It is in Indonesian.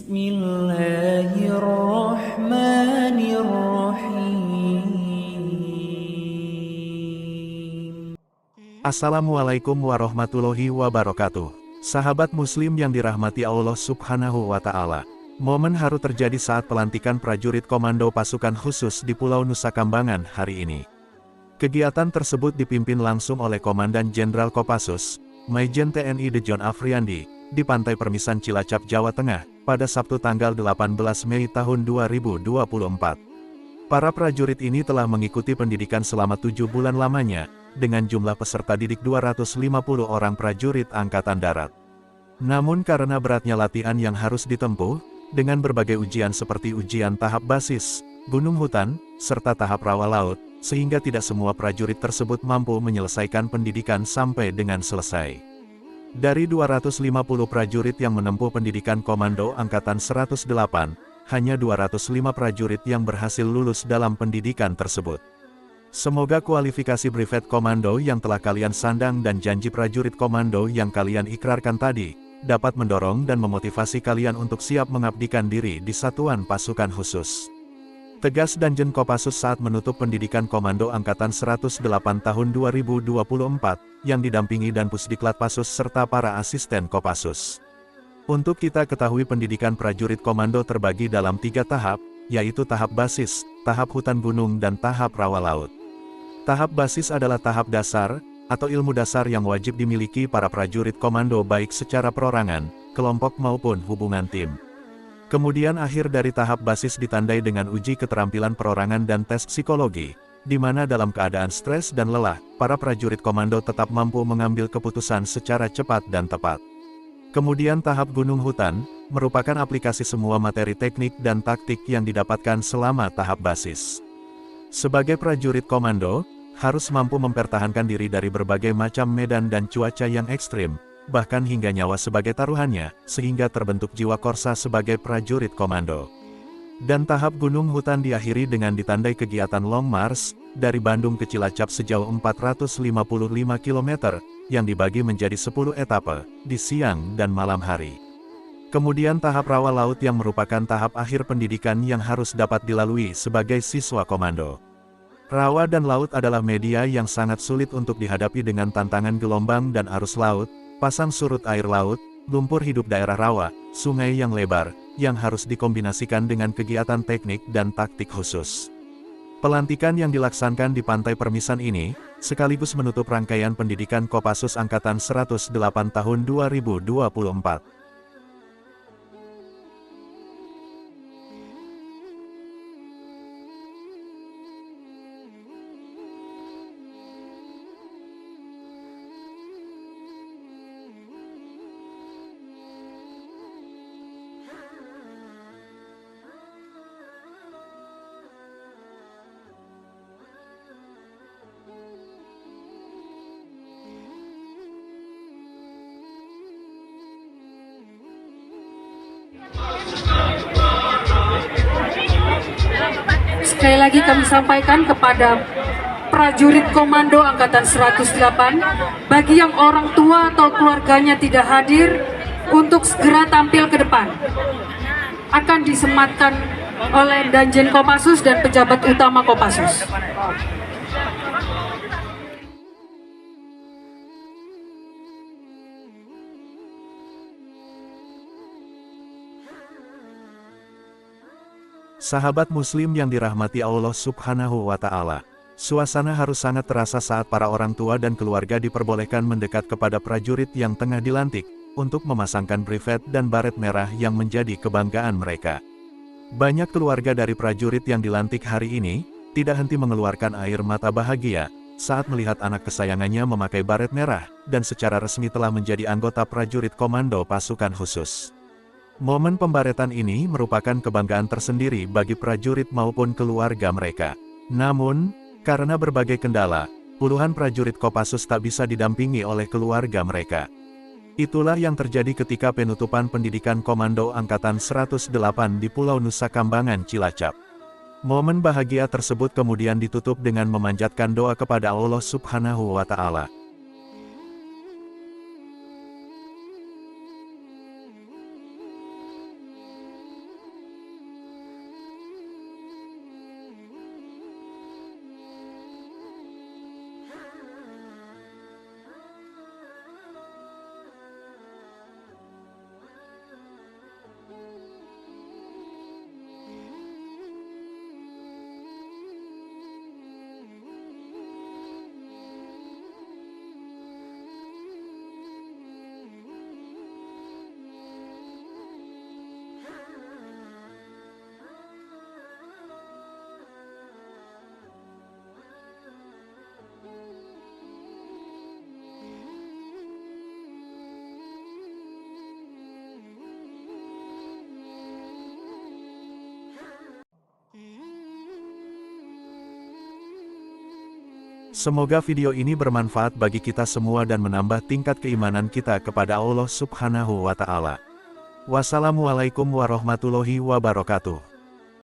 Bismillahirrahmanirrahim. Assalamualaikum warahmatullahi wabarakatuh. Sahabat muslim yang dirahmati Allah Subhanahu wa Ta'ala. Momen haru terjadi saat pelantikan prajurit komando pasukan khusus di Pulau Nusa Kambangan hari ini. Kegiatan tersebut dipimpin langsung oleh Komandan Jenderal Kopassus, Majen TNI Dejon Afriandi, di Pantai Permisan Cilacap, Jawa Tengah, pada Sabtu tanggal 18 Mei tahun 2024. Para prajurit ini telah mengikuti pendidikan selama 7 bulan lamanya, dengan jumlah peserta didik 250 orang prajurit Angkatan Darat. Namun karena beratnya latihan yang harus ditempuh, dengan berbagai ujian seperti ujian tahap basis, gunung hutan, serta tahap rawa laut, sehingga tidak semua prajurit tersebut mampu menyelesaikan pendidikan sampai dengan selesai. Dari 250 prajurit yang menempuh pendidikan Komando Angkatan 108, hanya 205 prajurit yang berhasil lulus dalam pendidikan tersebut. Semoga kualifikasi Brevet Komando yang telah kalian sandang dan janji prajurit komando yang kalian ikrarkan tadi, dapat mendorong dan memotivasi kalian untuk siap mengabdikan diri di Satuan Pasukan Khusus. Tegas Danjen Kopassus saat menutup pendidikan Komando Angkatan 108 tahun 2024, yang didampingi dan Pusdiklat Pasus serta para asisten Kopassus. Untuk kita ketahui pendidikan prajurit komando terbagi dalam 3 tahap, yaitu tahap basis, tahap hutan gunung dan tahap rawa laut. Tahap basis adalah tahap dasar, atau ilmu dasar yang wajib dimiliki para prajurit komando baik secara perorangan, kelompok maupun hubungan tim. Kemudian akhir dari tahap basis ditandai dengan uji keterampilan perorangan dan tes psikologi, di mana dalam keadaan stres dan lelah, para prajurit komando tetap mampu mengambil keputusan secara cepat dan tepat. Kemudian tahap gunung hutan, merupakan aplikasi semua materi teknik dan taktik yang didapatkan selama tahap basis. Sebagai prajurit komando, harus mampu mempertahankan diri dari berbagai macam medan dan cuaca yang ekstrim, bahkan hingga nyawa sebagai taruhannya, sehingga terbentuk jiwa korsa sebagai prajurit komando. Dan tahap gunung hutan diakhiri dengan ditandai kegiatan Long March, dari Bandung ke Cilacap sejauh 455 km, yang dibagi menjadi 10 etape, di siang dan malam hari. Kemudian tahap rawa laut yang merupakan tahap akhir pendidikan yang harus dapat dilalui sebagai siswa komando. Rawa dan laut adalah media yang sangat sulit untuk dihadapi dengan tantangan gelombang dan arus laut, pasang surut air laut, lumpur hidup daerah rawa, sungai yang lebar, yang harus dikombinasikan dengan kegiatan teknik dan taktik khusus. Pelantikan yang dilaksanakan di Pantai Permisan ini, sekaligus menutup rangkaian pendidikan Kopassus Angkatan 108 tahun 2024. Sekali lagi kami sampaikan kepada prajurit komando Angkatan 108, bagi yang orang tua atau keluarganya tidak hadir, untuk segera tampil ke depan. Akan disematkan oleh Danjen Kopassus dan pejabat utama Kopassus. Sahabat muslim yang dirahmati Allah Subhanahu wa Ta'ala. Suasana harus sangat terasa saat para orang tua dan keluarga diperbolehkan mendekat kepada prajurit yang tengah dilantik, untuk memasangkan brevet dan baret merah yang menjadi kebanggaan mereka. Banyak keluarga dari prajurit yang dilantik hari ini, tidak henti mengeluarkan air mata bahagia, saat melihat anak kesayangannya memakai baret merah, dan secara resmi telah menjadi anggota prajurit komando pasukan khusus. Momen pembaretan ini merupakan kebanggaan tersendiri bagi prajurit maupun keluarga mereka. Namun, karena berbagai kendala, puluhan prajurit Kopassus tak bisa didampingi oleh keluarga mereka. Itulah yang terjadi ketika penutupan pendidikan Komando Angkatan 108 di Pulau Nusa Kambangan, Cilacap. Momen bahagia tersebut kemudian ditutup dengan memanjatkan doa kepada Allah Subhanahu wa Ta'ala. Semoga video ini bermanfaat bagi kita semua dan menambah tingkat keimanan kita kepada Allah Subhanahu wa Ta'ala. Wassalamualaikum warahmatullahi wabarakatuh.